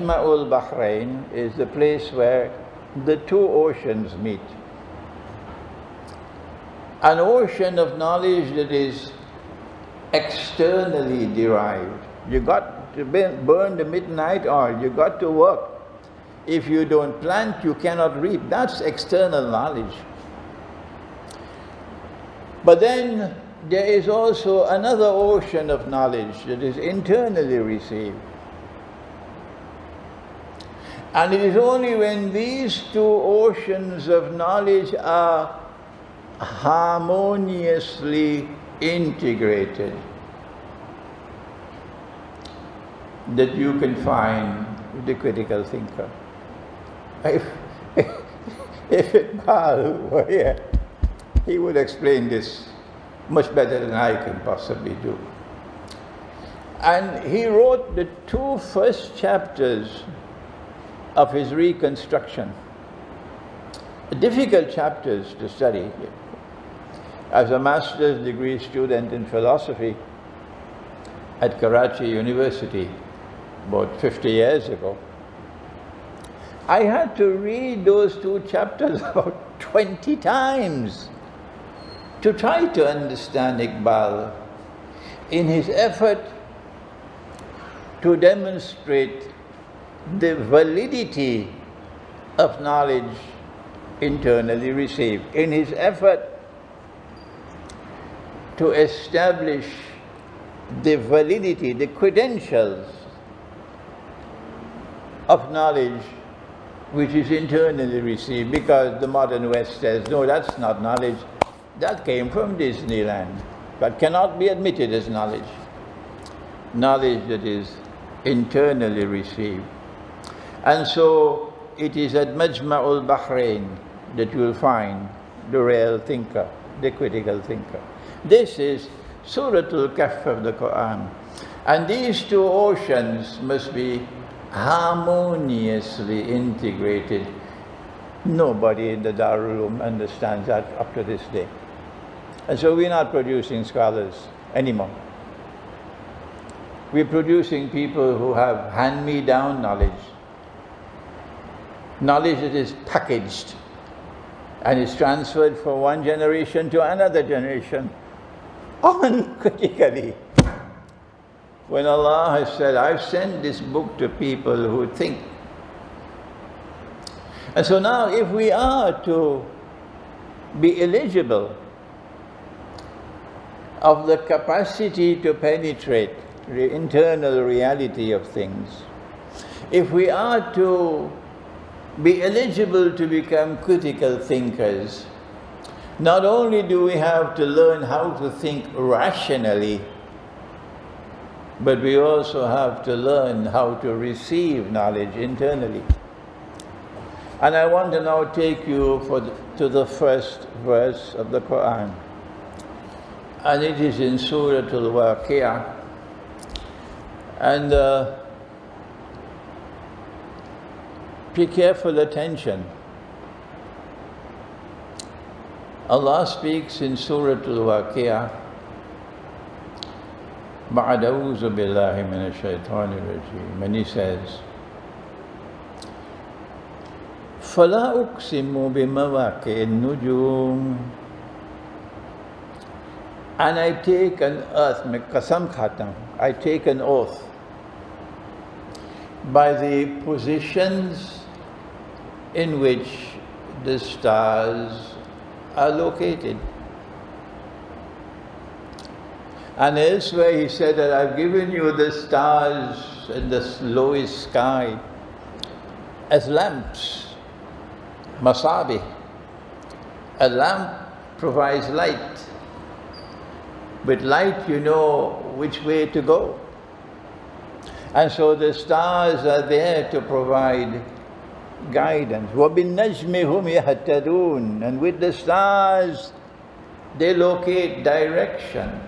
Majma'ul Bahrain is the place where the two oceans meet. An ocean of knowledge that is externally derived. You got to burn the midnight oil, you got to work. If you don't plant, you cannot reap. That's external knowledge. But then there is also another ocean of knowledge that is internally received. And it is only when these two oceans of knowledge are harmoniously integrated that you can find the critical thinker. If Iqbal were here, he would explain this much better than I can possibly do. And he wrote the two first chapters of his reconstruction. Difficult chapters to study. As a master's degree student in philosophy at Karachi University about 50 years ago, I had to read those two chapters about 20 times to try to understand Iqbal in his effort to demonstrate the validity of knowledge internally received, in his effort to establish the validity, the credentials of knowledge which is internally received, because the modern West says, no, that's not knowledge, that came from Disneyland, but cannot be admitted as knowledge. Knowledge that is internally received. And so it is at Majma'ul Bahrain that you will find the real thinker, the critical thinker. This is Suratul Kahf of the Qur'an. And these two oceans must be harmoniously integrated. Nobody in the Darul Uloom understands that up to this day. And so we're not producing scholars anymore. We're producing people who have hand-me-down knowledge. Knowledge that is packaged and is transferred from one generation to another generation uncritically. When Allah has said, I've sent this book to people who think. And so now if we are to be eligible of the capacity to penetrate the internal reality of things, if we are to be eligible to become critical thinkers, not only do we have to learn how to think rationally, but we also have to learn how to receive knowledge internally. And I want to now take you to the first verse of the Qur'an. And it is in Surah Al-Waqi'ah. And pay careful attention. Allah speaks in Surah Al-Waqi'ah, بعد أعوذ بالله من الشيطان الرجيم, and he says, فلا أقسم بمواقع النجوم, and I take an oath, I take an oath by the positions in which the stars are located. And elsewhere he said that I've given you the stars in the lowest sky as lamps, masabih. A lamp provides light. With light you know which way to go. And so the stars are there to provide guidance. وَبِالنَّجْمِ هُمْ يَهْتَدُونَ, and with the stars they locate direction.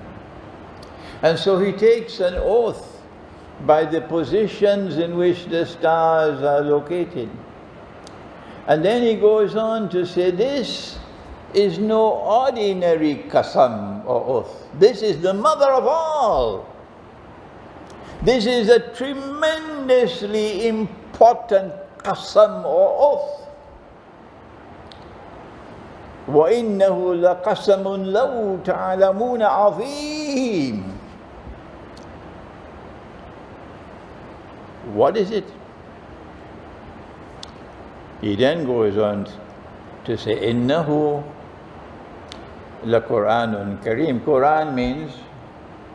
And so he takes an oath by the positions in which the stars are located. And then he goes on to say, this is no ordinary qasam or oath. This is the mother of all. This is a tremendously important important qasam or oath. وَإِنَّهُ لَقَسَمٌ لَوْ تَعْلَمُونَ عَظِيمٌ. What is it? He then goes on to say, إِنَّهُ لَقُرْآنٌ كَرِيمٌ. Quran means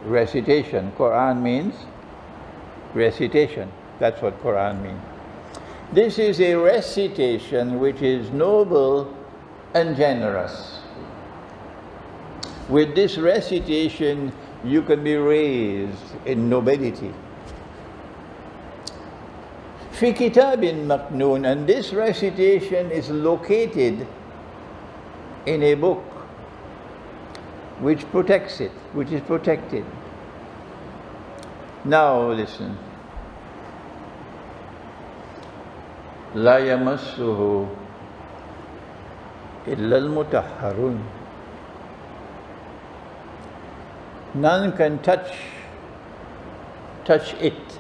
recitation. Quran means recitation. That's what Quran means. This is a recitation which is noble and generous. With this recitation, you can be raised in nobility. في كتاب مكنون, and this recitation is located in a book which protects it, which is protected. Now listen. لا يمسه إلا المطهرون. None can touch it.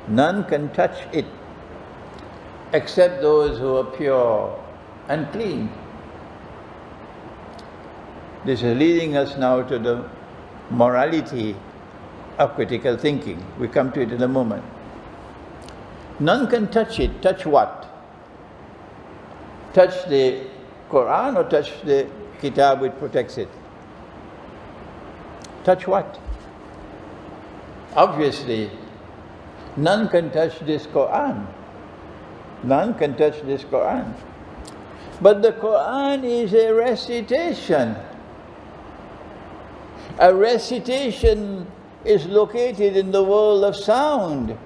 None can touch it except those who are pure and clean. This is leading us now to the morality of critical thinking. We come to it in a moment. None can touch it. Touch what? Touch the Quran or touch the kitab which protects it? Touch what? Obviously, none can touch this Quran. None can touch this Quran. But the Quran is a recitation. A recitation is located in the world of sound.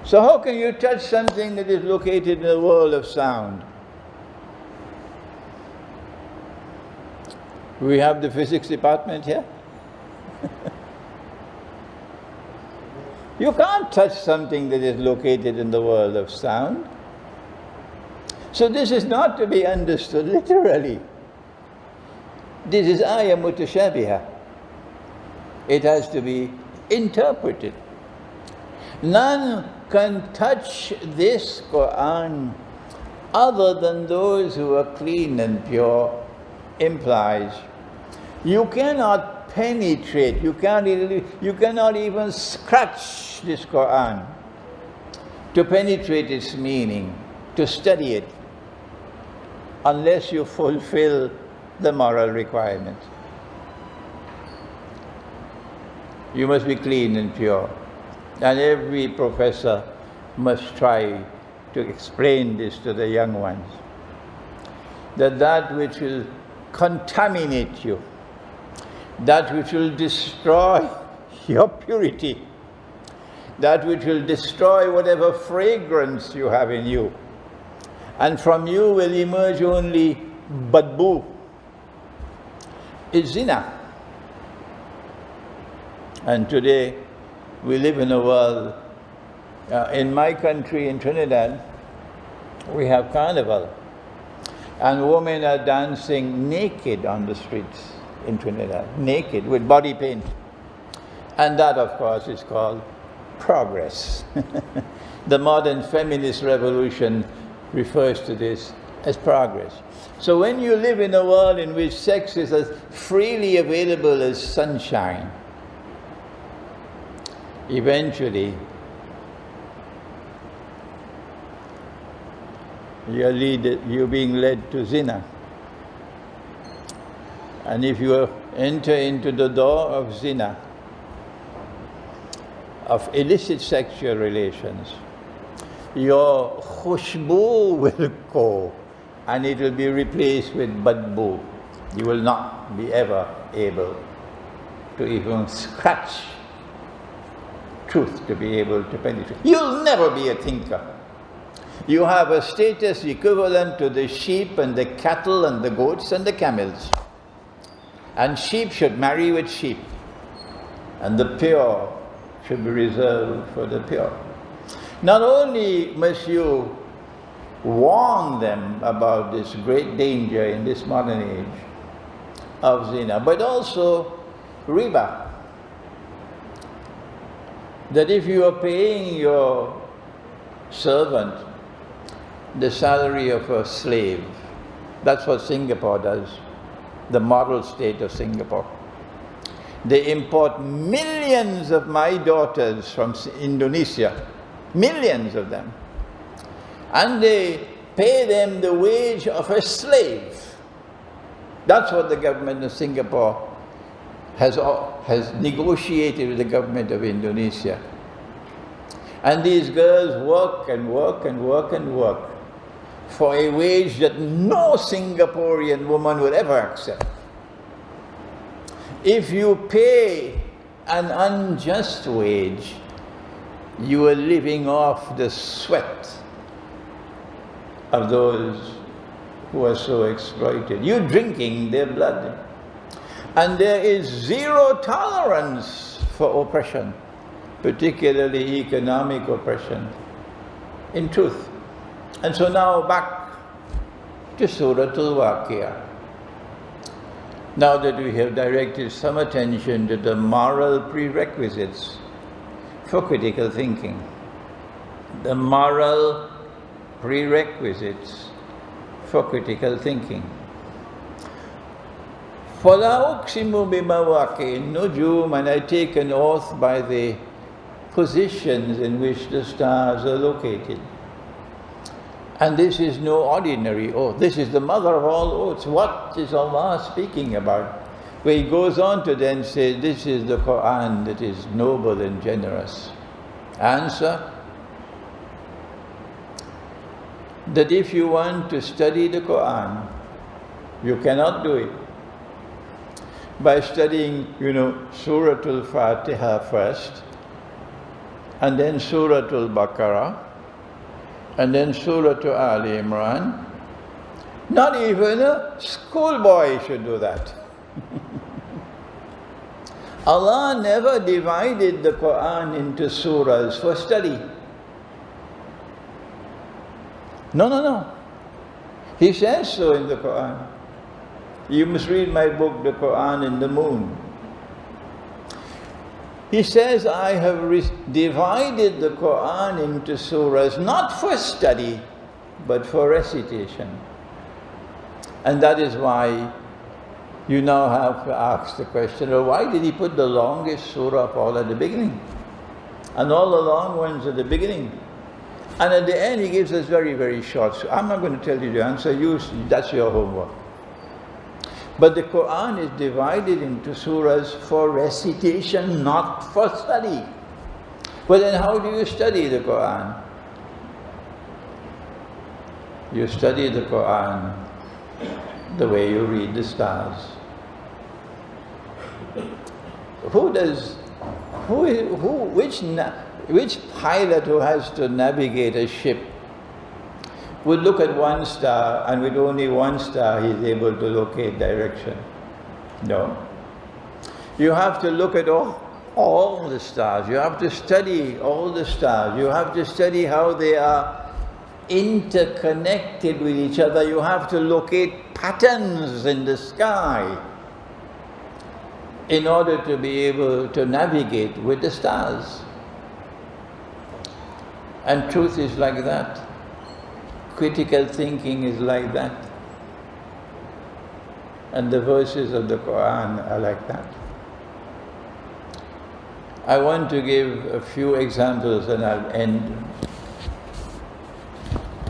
So how can you touch something that is located in the world of sound? We have the physics department here. You can't touch something that is located in the world of sound. So this is not to be understood literally. This is ayah mutashabiha. It has to be interpreted. None can touch this Quran other than those who are clean and pure. Implies you cannot penetrate, you cannot even scratch this Quran to penetrate its meaning, to study it, unless you fulfill the moral requirements. You must be clean and pure. And every professor must try to explain this to the young ones. That which will contaminate you, that which will destroy your purity, that which will destroy whatever fragrance you have in you, and from you will emerge only badbu, is zina. And today we live in a world, in my country, in Trinidad, we have carnival, and women are dancing naked on the streets in Trinidad, naked with body paint. And that, of course, is called progress. The modern feminist revolution refers to this as progress. So when you live in a world in which sex is as freely available as sunshine, eventually you're being led to zina. And if you enter into the door of zina, of illicit sexual relations, your khushbu will go and it will be replaced with badbu. You will not be ever able to even scratch truth, to be able to penetrate. You'll never be a thinker. You have a status equivalent to the sheep and the cattle and the goats and the camels. And sheep should marry with sheep, and the pure should be reserved for the pure. Not only must you warn them about this great danger in this modern age of zina, but also riba. that if you are paying your servant the salary of a slave, that's what Singapore does, the model state of Singapore. They import millions of my daughters from Indonesia, millions of them, and they pay them the wage of a slave. That's what the government of Singapore has negotiated with the government of Indonesia. And these girls work and work and work and work for a wage that no Singaporean woman would ever accept. If you pay an unjust wage, you are living off the sweat of those who are so exploited. You're drinking their blood. And there is zero tolerance for oppression, particularly economic oppression, in truth. And so now back to Surah Al-Waqi'ah. Now that we have directed some attention to the moral prerequisites for critical thinking, the moral prerequisites for critical thinking. فَلَا أُقْسِمُ بِمَوَاقِعِ النُّجُومِ, and I take an oath by the positions in which the stars are located. And this is no ordinary oath. This is the mother of all oaths. What is Allah speaking about? Where He goes on to then say, this is the Qur'an that is noble and generous. Answer, that if you want to study the Qur'an, you cannot do it by studying, Surah Al-Fatiha first, and then Surah Al-Baqarah, and then Surah Al Imran. Not even a schoolboy should do that. Allah never divided the Qur'an into surahs for study. No. He says so in the Qur'an. You must read my book, the Qur'an in the moon. He says, I have divided the Qur'an into surahs, not for study, but for recitation. And that is why you now have to ask the question, well, why did He put the longest surah of all at the beginning? And all the long ones at the beginning? And at the end He gives us very, very short. So I'm not going to tell you the answer, that's your homework. But the Qur'an is divided into surahs for recitation, not for study. Well, then how do you study the Qur'an? You study the Qur'an the way you read the stars. Which pilot who has to navigate a ship would look at one star, and with only one star he's able to locate direction? No. You have to look at all the stars. You have to study all the stars. You have to study how they are interconnected with each other. You have to locate patterns in the sky in order to be able to navigate with the stars. And truth is like that. Critical thinking is like that. And the verses of the Qur'an are like that. I want to give a few examples and I'll end.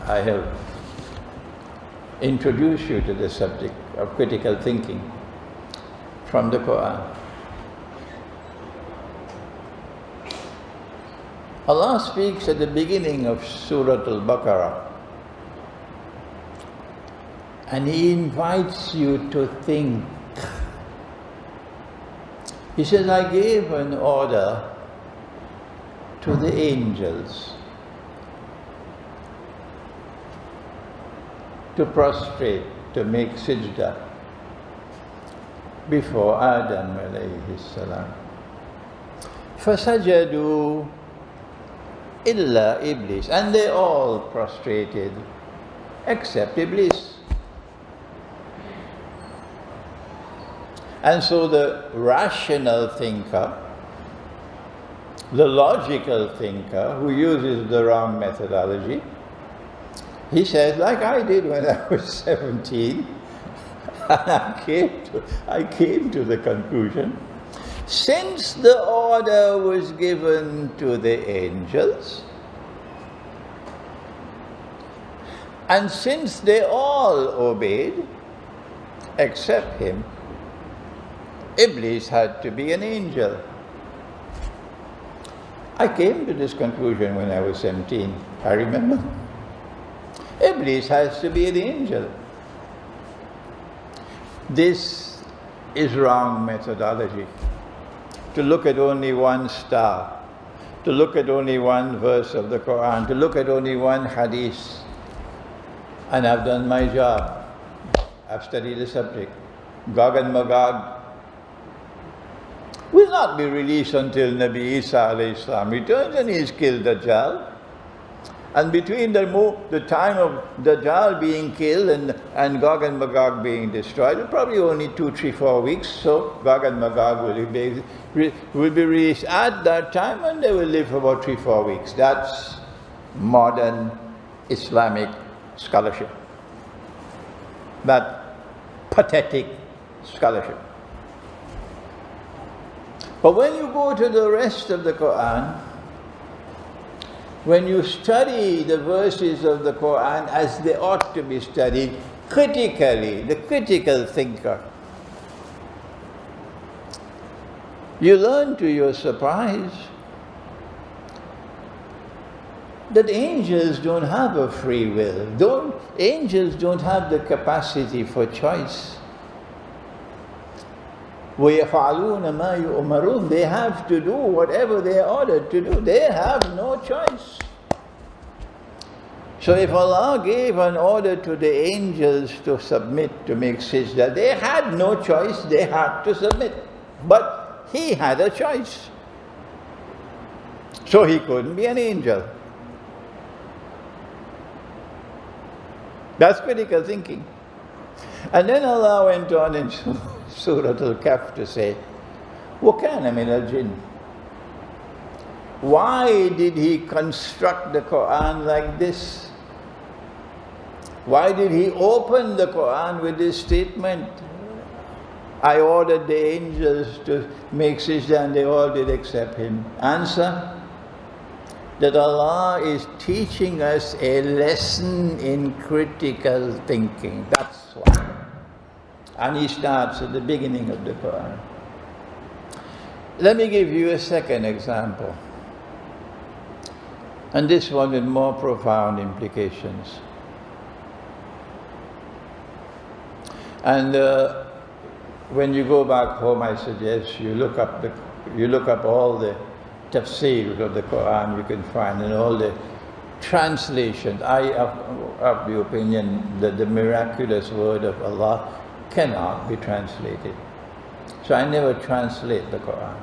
I have introduced you to the subject of critical thinking from the Qur'an. Allah speaks at the beginning of Surah Al-Baqarah, and He invites you to think. He says, I gave an order to the angels to prostrate, to make sajda before Adam alayhi salam. فَسَجَدُوا إِلَّا Iblis. And they all prostrated except Iblis. And so the rational thinker The logical thinker who uses the wrong methodology, he says, like I did when I was 17, and I came to the conclusion, since the order was given to the angels, and since they all obeyed, except him, Iblis had to be an angel. I came to this conclusion when I was 17, I remember. Iblis has to be an angel. This is wrong methodology. To look at only one star, to look at only one verse of the Qur'an, to look at only one hadith. And I've done my job. I've studied the subject. Gog and Magog will not be released until Nabi Isa alayhi salam returns and he is killed Dajjal. And between the time of Dajjal being killed and Gog and Magog being destroyed, probably only 2, 3, 4 weeks, so Gog and Magog will be released at that time and they will live for about 3, 4 weeks. That's modern Islamic scholarship. That pathetic scholarship. But when you go to the rest of the Qur'an, when you study the verses of the Qur'an as they ought to be studied critically, the critical thinker, you learn to your surprise that angels don't have a free will. Angels don't have the capacity for choice. وَيَفْعَلُونَ مَا يُؤْمَرُونَ. They have to do whatever they are ordered to do. They have no choice. So if Allah gave an order to the angels to submit, to make sajda, they had no choice, they had to submit. But He had a choice. So He couldn't be an angel. That's critical thinking. And then Allah went on in Surah Al-Kahf to say, وَكَانَ مِنَ الْجِنِّ. Why did He construct the Qur'an like this? Why did He open the Qur'an with this statement? I ordered the angels to make sajda and they all did except Him. Answer, that Allah is teaching us a lesson in critical thinking. That's why. And He starts at the beginning of the Qur'an. Let me give you a second example. And this one with more profound implications. And when you go back home, I suggest you look up all the tafsir of the Qur'an you can find and all the translations. I have the opinion that the miraculous word of Allah cannot be translated. So I never translate the Qur'an.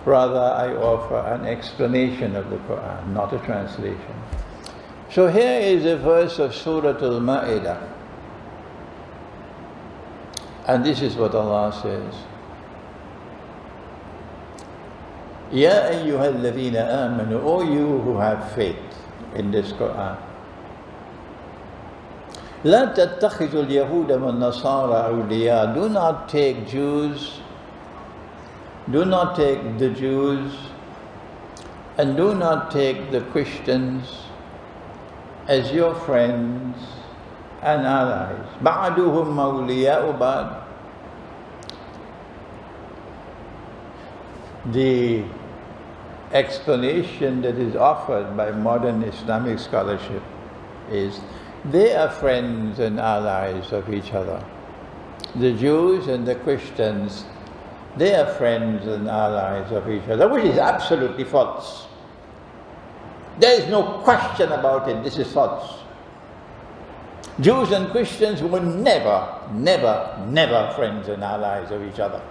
Rather, I offer an explanation of the Qur'an, not a translation. So here is a verse of Surah Al-Ma'idah. And this is what Allah says. Ya ayyuhal ladhina amanu, O you who have faith in this Qur'an. La tattakhidhu al-yahuda wal-nasara awliya. Do not take the Jews and do not take the Christians as your friends and allies. Ba'duhum awliya'u ba'd. The explanation that is offered by modern Islamic scholarship is they are friends and allies of each other. The Jews and the Christians, they are friends and allies of each other, which is absolutely false. There is no question about it, this is false. Jews and Christians were never friends and allies of each other.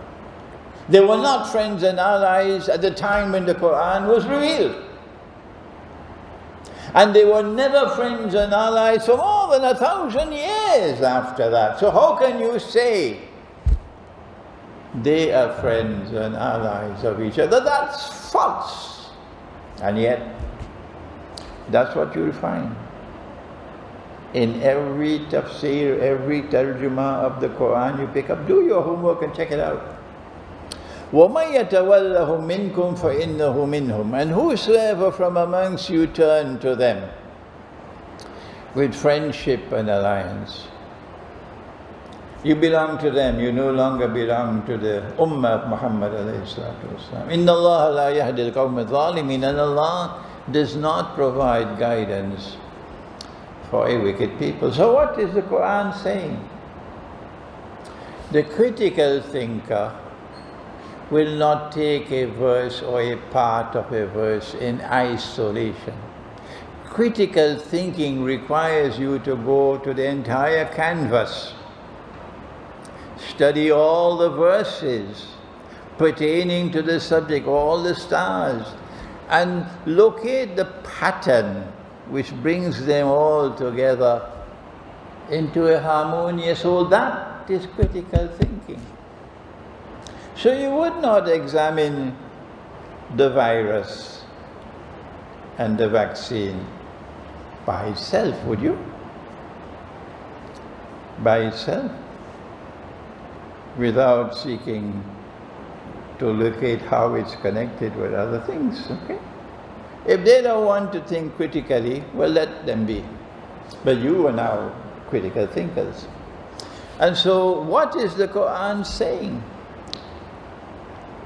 They were not friends and allies at the time when the Qur'an was revealed. And they were never friends and allies for more than 1,000 years after that. So how can you say they are friends and allies of each other. That's false. And yet, that's what you'll find in every tafsir, every tarjuma of the Quran you pick up. Do your homework and check it out. وَمَن يَتَوَلَّهُم مِّنكُمْ فَإِنَّهُ مِنْهُمْ. And whosoever from amongst you turn to them with friendship and alliance, you belong to them, you no longer belong to the Ummah of Muhammad alayhi salatu wasalam. Inna Allah la yahdi al-qawm al-zalimin. And Allah does not provide guidance for a wicked people. So what is the Quran saying? The critical thinker will not take a verse or a part of a verse in isolation. Critical thinking requires you to go to the entire canvas, study all the verses pertaining to the subject, all the stars, and locate the pattern which brings them all together into a harmonious whole. That is critical thinking. So you would not examine the virus and the vaccine by itself, would you? By itself, without seeking to locate how it's connected with other things, okay? If they don't want to think critically, well, let them be. But you are now critical thinkers. And so what is the Quran saying?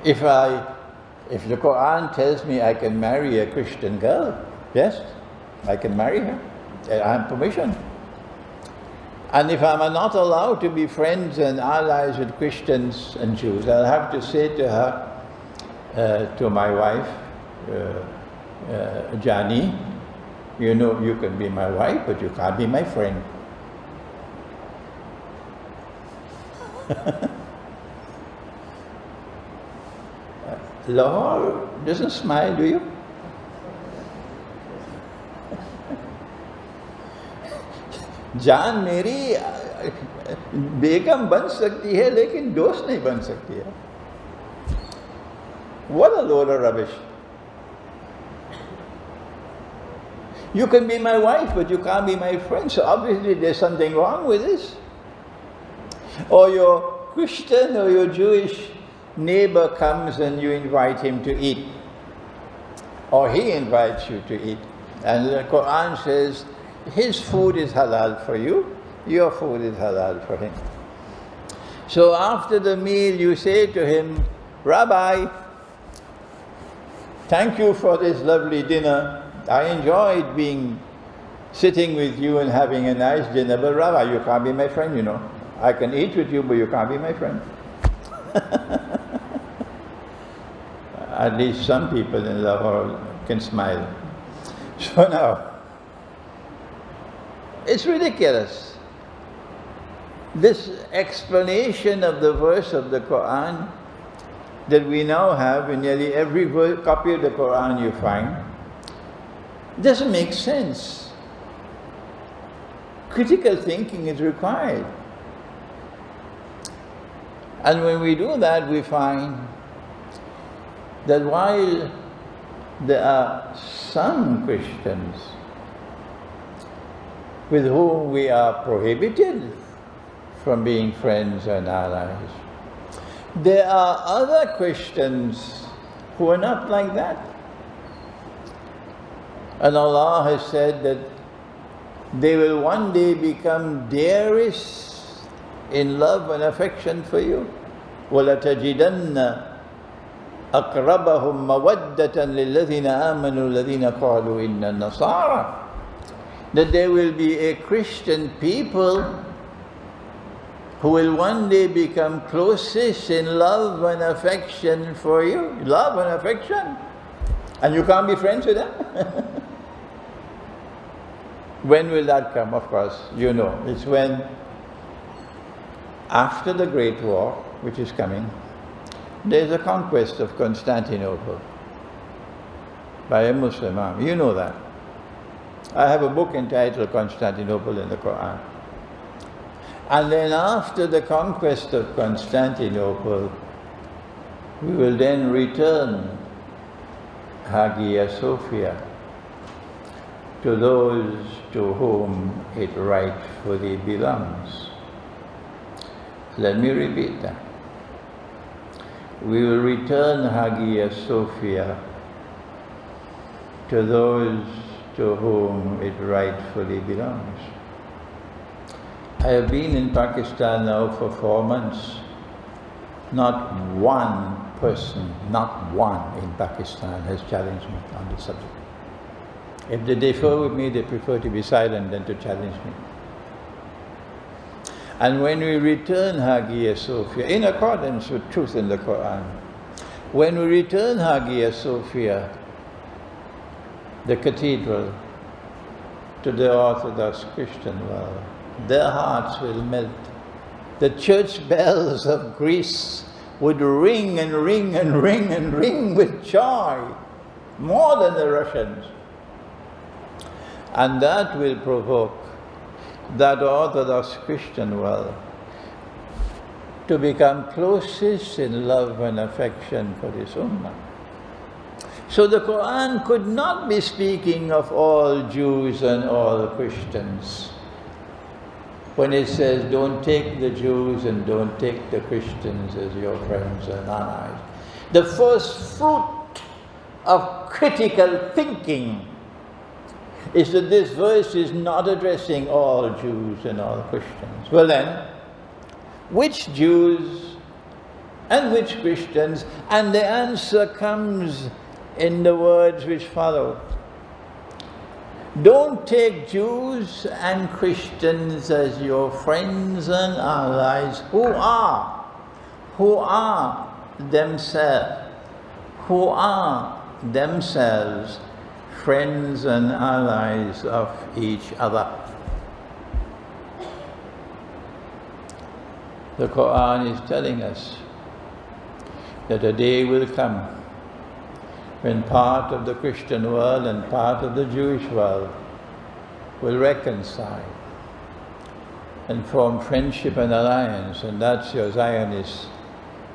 If the Quran tells me I can marry a Christian girl, yes, I can marry her. I have permission. And if I'm not allowed to be friends and allies with Christians and Jews, I'll have to say to her, to my wife, Jani, you know, you can be my wife, but you can't be my friend. Lahore doesn't smile, do you? जान मेरी बेगम बन सकती है लेकिन दोस्त नहीं बन सकती है. What a load of rubbish. You can be my wife, but you can't be my friend. So obviously there's something wrong with this. Or your Christian or your Jewish neighbor comes and you invite him to eat. Or he invites you to eat. And the Quran says, his food is halal for you, your food is halal for him. So after the meal you say to him, Rabbi, thank you for this lovely dinner. I enjoyed sitting with you and having a nice dinner, but Rabbi, you can't be my friend, you know. I can eat with you, but you can't be my friend. At least some people in Lahore can smile. So now, it's ridiculous. This explanation of the verse of the Quran that we now have in nearly every copy of the Quran you find doesn't make sense. Critical thinking is required. And when we do that, we find that while there are some Christians with whom we are prohibited from being friends and allies, there are other Christians who are not like that. And Allah has said that they will one day become dearest in love and affection for you. وَلَتَجِدَنَّ أَقْرَبَهُمْ مَوَدَّةً لِلَّذِينَ آمَنُوا الَّذِينَ قَالُوا إِنَّ النَّصَارَى. That there will be a Christian people who will one day become closest in love and affection for you. Love and affection. And you can't be friends with them? When will that come? Of course, you know, it's when, after the Great War, which is coming, there's a conquest of Constantinople by a Muslim army. You know that. I have a book entitled Constantinople in the Quran. And then after the conquest of Constantinople, We will then return Hagia Sophia to those to whom it rightfully belongs. Let me repeat that. We will return Hagia Sophia to those to whom it rightfully belongs. I have been in Pakistan now for 4 months. Not one person, not one in Pakistan has challenged me on this subject. If they differ with me, they prefer to be silent than to challenge me. And when we return Hagia Sophia, in accordance with truth in the Qur'an, when we return Hagia Sophia, the cathedral, to the Orthodox Christian world, their hearts will melt. The church bells of Greece would ring and ring and ring and ring with joy, more than the Russians. And that will provoke that Orthodox Christian world to become closest in love and affection for this Ummah. So the Qur'an could not be speaking of all Jews and all Christians when it says, don't take the Jews and don't take the Christians as your friends and allies. The first fruit of critical thinking is that this verse is not addressing all Jews and all Christians. Well then, which Jews and which Christians? And the answer comes in the words which follow. Don't take Jews and Christians as your friends and allies who are themselves friends and allies of each other. The Qur'an is telling us that a day will come when part of the Christian world and part of the Jewish world will reconcile and form friendship and alliance, and that's your Zionist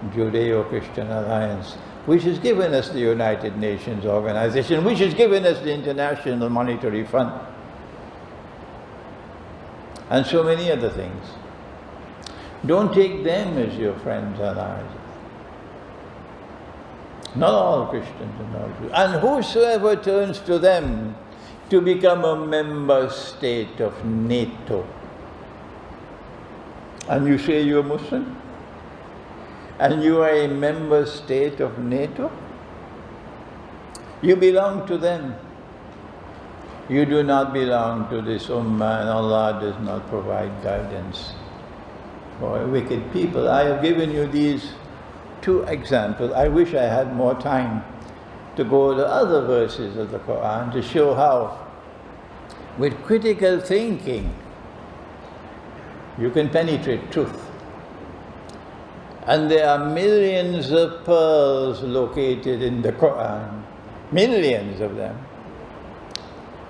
Judeo-Christian alliance, which has given us the United Nations organization, which has given us the International Monetary Fund, and so many other things. Don't take them as your friends and allies. Not all Christians and all Jews. And whosoever turns to them to become a member state of NATO, and you say you're Muslim, and you are a member state of NATO, you belong to them. You do not belong to this Ummah, and Allah does not provide guidance for wicked people. I have given you these 2 examples. I wish I had more time to go to other verses of the Qur'an to show how, with critical thinking, you can penetrate truth. And there are millions of pearls located in the Qur'an, millions of them,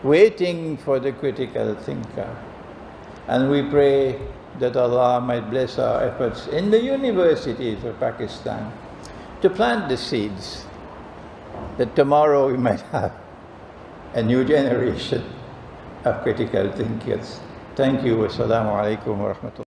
waiting for the critical thinker. And we pray that Allah might bless our efforts in the universities of Pakistan to plant the seeds, that tomorrow we might have a new generation of critical thinkers. Thank you. Wassalamu'alaikum warahmatullahi.